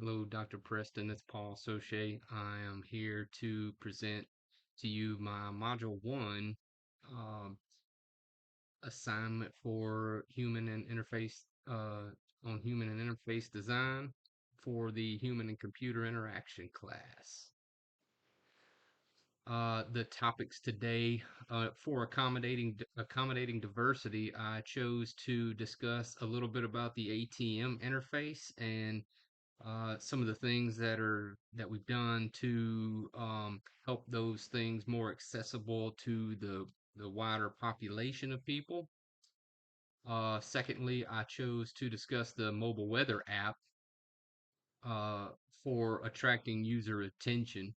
Hello, Dr. Preston. It's Paul Saucier. I am here to present to you my Module 1 um, assignment for human and interface on human and interface design for the human and computer interaction class. The topics today for accommodating diversity, I chose to discuss a little bit about the ATM interface and some of the things that we've done to help those things more accessible to the wider population of people. Secondly, I chose to discuss the mobile weather app uh, for attracting user attention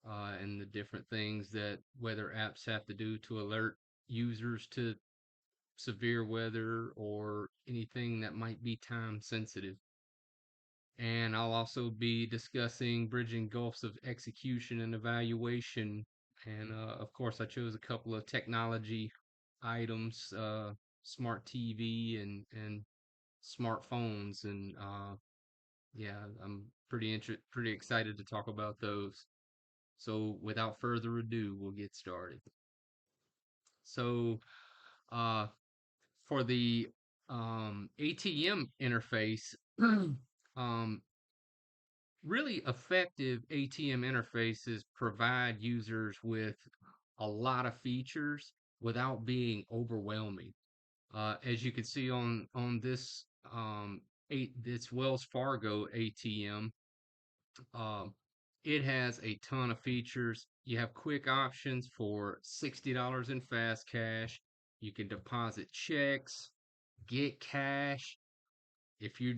and the different things that weather apps have to do to alert users to severe weather or anything that might be time sensitive. And I'll also be discussing bridging gulfs of execution and evaluation. And of course, I chose a couple of technology items, smart TV and smartphones. And yeah, I'm pretty excited to talk about those. So without further ado, we'll get started. So uh, for the ATM interface, um, really effective ATM interfaces provide users with a lot of features without being overwhelming. As you can see on this this Wells Fargo ATM, um, it has a ton of features. You have quick options for $60 in fast cash. You can deposit checks, get cash, if you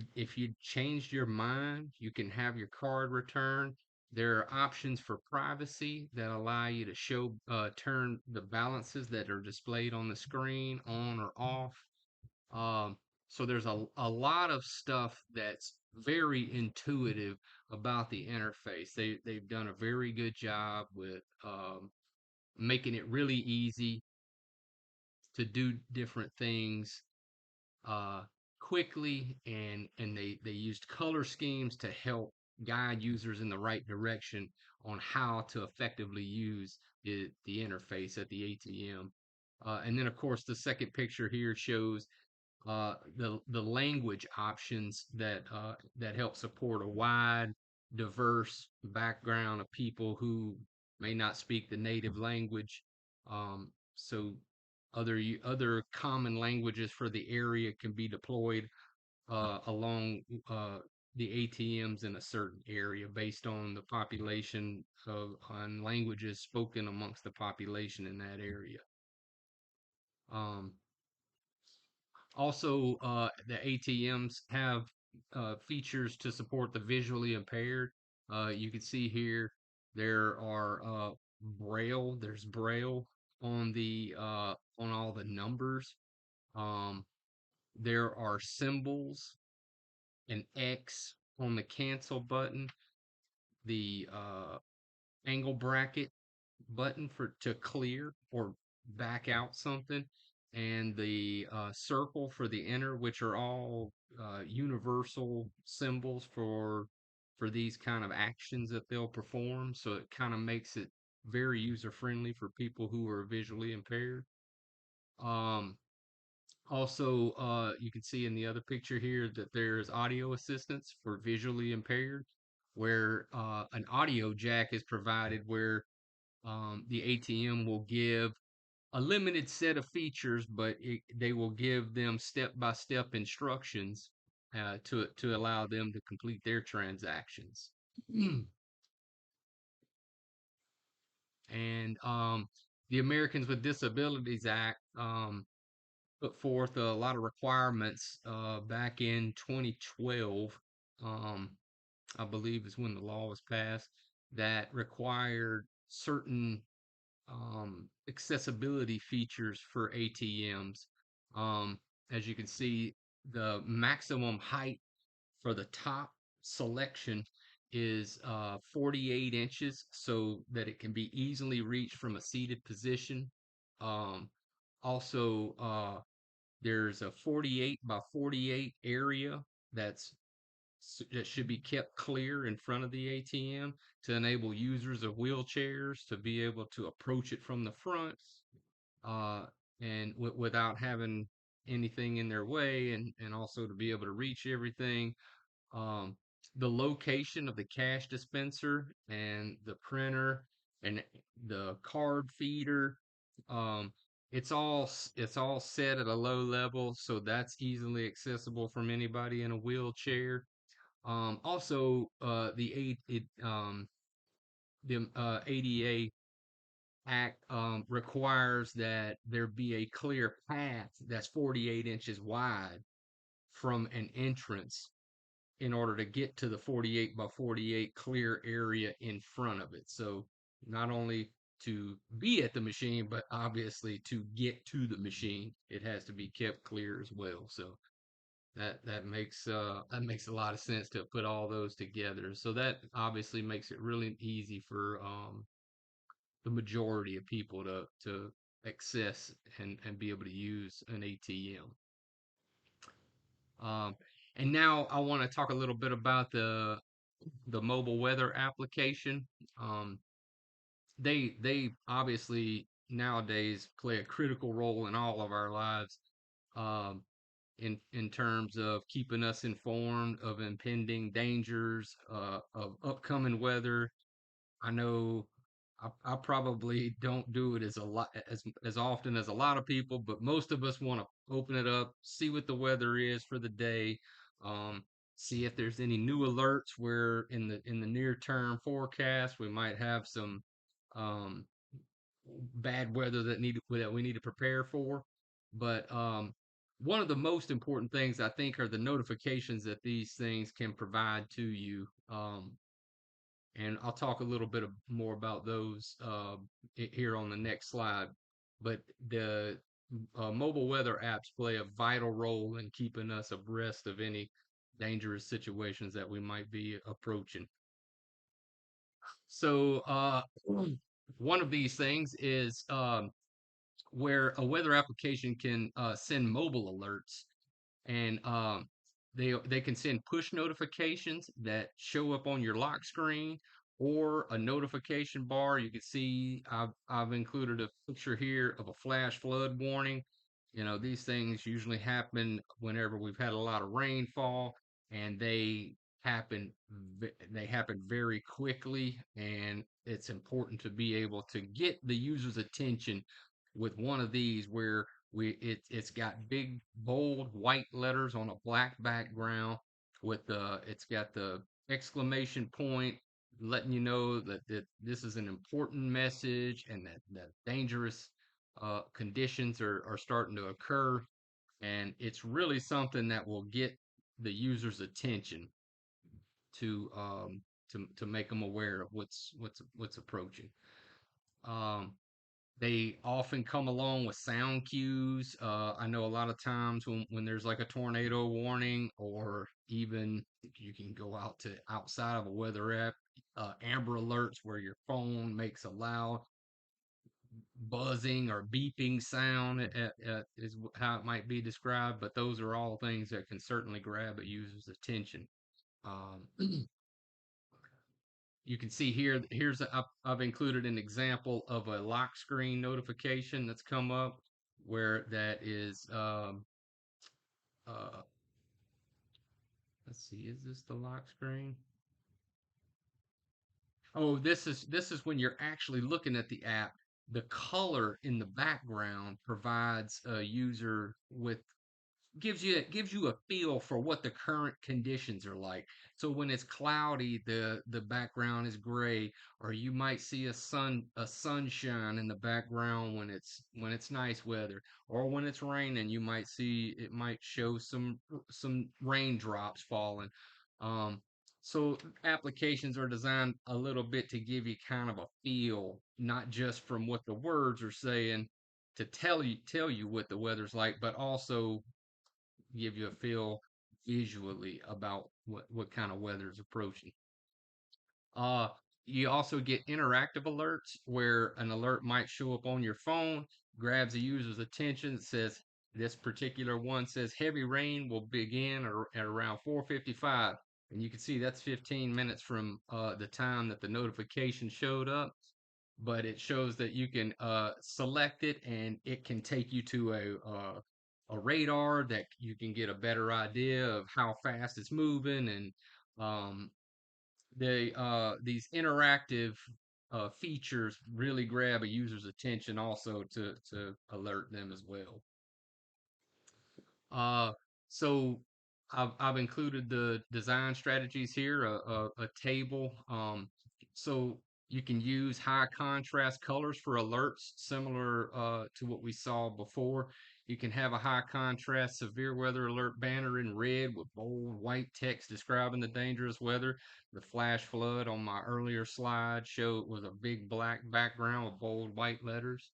changed your mind, you can have your card returned. There are options for privacy that allow you to show turn the balances that are displayed on the screen on or off. Um, so there's a lot of stuff that's very intuitive about the interface. They've done a very good job with making it really easy to do different things uh, quickly, and they used color schemes to help guide users in the right direction on how to effectively use the interface at the ATM. And then, of course, the second picture here shows the language options that help support a wide, diverse background of people who may not speak the native language. So other common languages for the area can be deployed along the ATMs in a certain area based on the population of on languages spoken amongst the population in that area. Um, Also, the ATMs have features to support the visually impaired. You can see here there are there's Braille on on all the numbers. Um, there are symbols, an X on the cancel button, the angle bracket button for to clear or back out something, and the circle for the enter, which are all universal symbols for these kind of actions that they'll perform. So it kind of makes it very user friendly for people who are visually impaired. Um, Also, you can see in the other picture here that there's audio assistance for visually impaired, where an audio jack is provided where the ATM will give a limited set of features, but they will give them step-by-step instructions to allow them to complete their transactions. And the Americans with Disabilities Act put forth a lot of requirements back in 2012. Um, I believe is when the law was passed that required certain accessibility features for ATMs. Um, as you can see, the maximum height for the top selection is 48 inches so that it can be easily reached from a seated position. Um, Also, there's a 48 by 48 area that's that should be kept clear in front of the ATM to enable users of wheelchairs to be able to approach it from the front, uh, and without having anything in their way, and also to be able to reach everything. um, the location of the cash dispenser and the printer and the card feeder, um, it's all set at a low level, so that's easily accessible from anybody in a wheelchair. Also, the ADA Act requires that there be a clear path that's 48 inches wide from an entrance in order to get to the 48 by 48 clear area in front of it. So not only to be at the machine, but obviously to get to the machine, it has to be kept clear as well. So that makes a lot of sense to put all those together. So that obviously makes it really easy for the majority of people to access and be able to use an ATM. Um, and now I want to talk a little bit about the mobile weather application. Um, they obviously nowadays play a critical role in all of our lives, um, in terms of keeping us informed of impending dangers, of upcoming weather. I know I probably don't do it as a lot as often as a lot of people, but most of us want to open it up, see what the weather is for the day, um, see if there's any new alerts where in the near term forecast we might have some um, bad weather that we need to prepare for. But one of the most important things I think are the notifications that these things can provide to you. And I'll talk a little bit more about those here on the next slide. But the mobile weather apps play a vital role in keeping us abreast of any dangerous situations that we might be approaching. So, one of these things is where a weather application can send mobile alerts, and they can send push notifications that show up on your lock screen or a notification bar. You can see I've included a picture here of a flash flood warning. You know, these things usually happen whenever we've had a lot of rainfall, and happen they happen very quickly, and it's important to be able to get the user's attention with one of these where it's got big bold white letters on a black background with the it's got the exclamation point letting you know that this is an important message, and that dangerous conditions are starting to occur, and it's really something that will get the user's attention to to make them aware of what's approaching. um, they often come along with sound cues. I know a lot of times when there's like a tornado warning, or even you can go out to outside of a weather app, amber alerts where your phone makes a loud buzzing or beeping sound, is how it might be described. But those are all things that can certainly grab a user's attention. Um, you can see here, I've included an example of a lock screen notification that's come up where that is, uh, let's see, is this the lock screen? Oh, this is when you're actually looking at the app. The color in the background provides a user with gives you a feel for what the current conditions are like. So when it's cloudy, the background is gray, or you might see a sunshine in the background when it's nice weather, or when it's raining, you might see it might show some raindrops falling. Um, so applications are designed a little bit to give you kind of a feel, not just from what the words are saying to tell you what the weather's like, but also give you a feel visually about what kind of weather is approaching. Uh, you also get interactive alerts where an alert might show up on your phone, grabs a user's attention, says this particular one says heavy rain will begin at around 4:55. And you can see that's 15 minutes from the time that the notification showed up, but it shows that you can select it and it can take you to a radar that you can get a better idea of how fast it's moving. And um, these interactive features really grab a user's attention also to alert them as well. Uh, so I've included the design strategies here, a table. So you can use high contrast colors for alerts, similar to what we saw before. You can have a high contrast severe weather alert banner in red with bold white text describing the dangerous weather. The flash flood on my earlier slide showed was a big black background with bold white letters.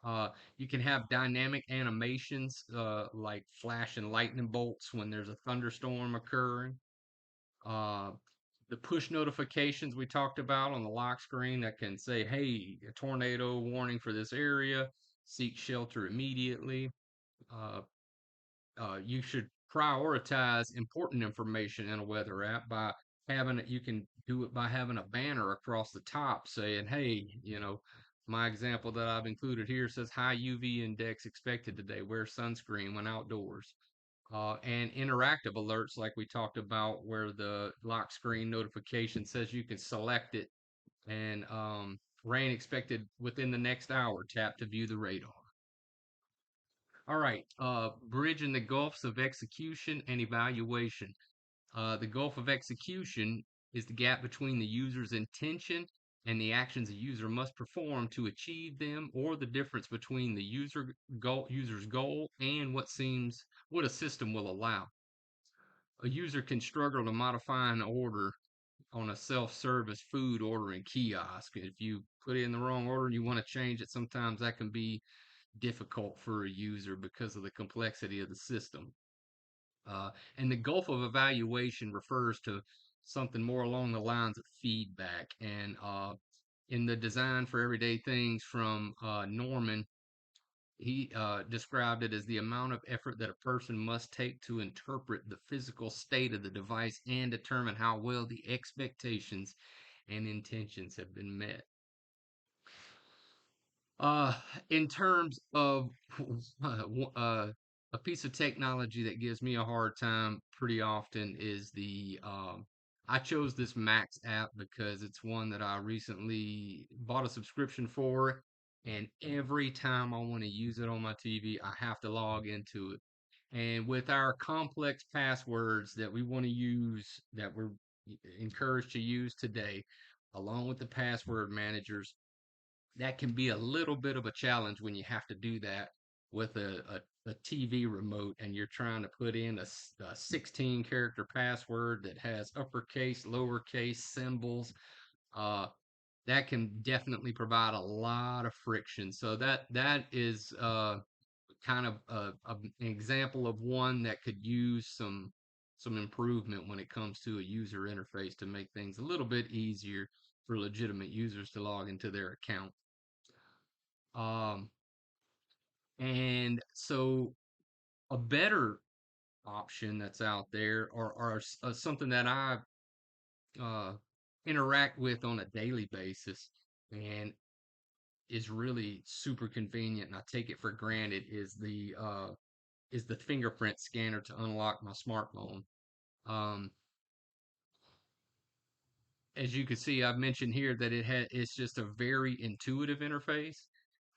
Uh, you can have dynamic animations, like flash and lightning bolts when there's a thunderstorm occurring. Uh, the push notifications we talked about on the lock screen that can say, hey, a tornado warning for this area, seek shelter immediately. Uh, you should prioritize important information in a weather app by having it. You can do it by having a banner across the top saying, hey, my example that I've included here says high UV index expected today. Wear sunscreen when outdoors. And interactive alerts, like we talked about, where the lock screen notification says you can select it and rain expected within the next hour. Tap to view the radar. All right, bridging the gulfs of execution and evaluation. The gulf of execution is the gap between the user's intention and the actions a user must perform to achieve them, or the difference between the user's goal and what a system will allow. A user can struggle to modify an order on a self-service food ordering kiosk. If you put in the wrong order and you want to change it, sometimes that can be difficult for a user because of the complexity of the system. Uh, and the gulf of evaluation refers to something more along the lines of feedback. And in the design for everyday things from Norman, he described it as the amount of effort that a person must take to interpret the physical state of the device and determine how well the expectations and intentions have been met. Uh, in terms of a piece of technology that gives me a hard time pretty often is I chose this Max app because it's one that I recently bought a subscription for, and every time I want to use it on my TV, I have to log into it. And with our complex passwords that we want to use, that we're encouraged to use today, along with the password managers, that can be a little bit of a challenge when you have to do that with a TV remote and you're trying to put in a 16 character password that has uppercase, lowercase symbols. Uh, that can definitely provide a lot of friction. So that is kind of an example of one that could use some improvement when it comes to a user interface to make things a little bit easier for legitimate users to log into their account. Um, and so a better option that's out there or something that I uh, interact with on a daily basis and is really super convenient and I take it for granted is the fingerprint scanner to unlock my smartphone. Um, as you can see, I've mentioned here that it's just a very intuitive interface.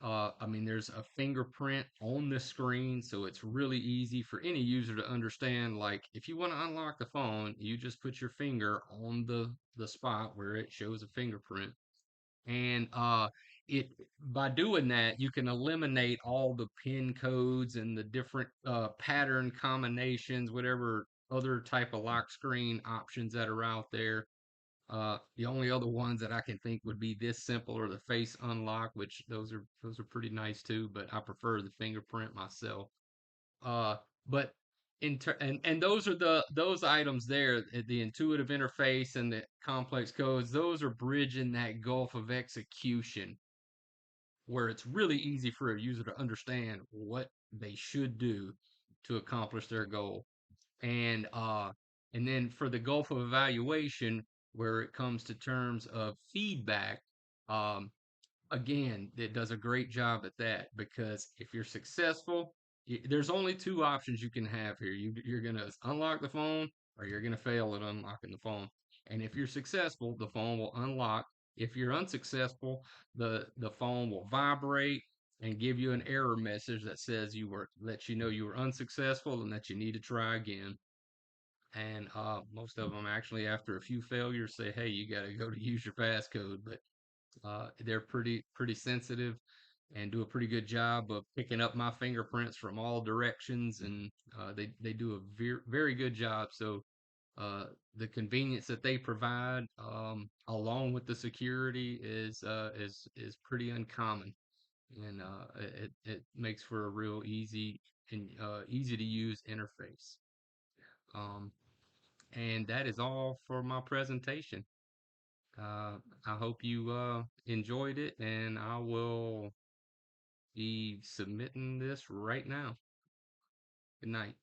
I mean, there's a fingerprint on the screen, so it's really easy for any user to understand. Like, if you want to unlock the phone, you just put your finger on the spot where it shows a fingerprint, and it by doing that, you can eliminate all the pin codes and the different pattern combinations, whatever other type of lock screen options that are out there. The only other ones that I can think would be this simple or the face unlock, which those are pretty nice too, but I prefer the fingerprint myself. Uh, but and those are those items there, the intuitive interface and the complex codes, those are bridging that gulf of execution where it's really easy for a user to understand what they should do to accomplish their goal. And And then for the Gulf of evaluation, where it comes to terms of feedback, um, again, it does a great job at that because if you're successful, there's only two options you can have here. You're going to unlock the phone or you're going to fail at unlocking the phone. And if you're successful, the phone will unlock. If you're unsuccessful, the phone will vibrate and give you an error message that says lets you know you were unsuccessful and that you need to try again. And most of them actually, after a few failures, say, "Hey, you got to go to use your passcode." But they're pretty sensitive and do a pretty good job of picking up my fingerprints from all directions, and they do a very good job. So uh, the convenience that they provide, along with the security, is pretty uncommon, and it makes for a real easy and easy to use interface. Um, and that is all for my presentation. Uh, I hope you enjoyed it, and I will be submitting this right now. Good night.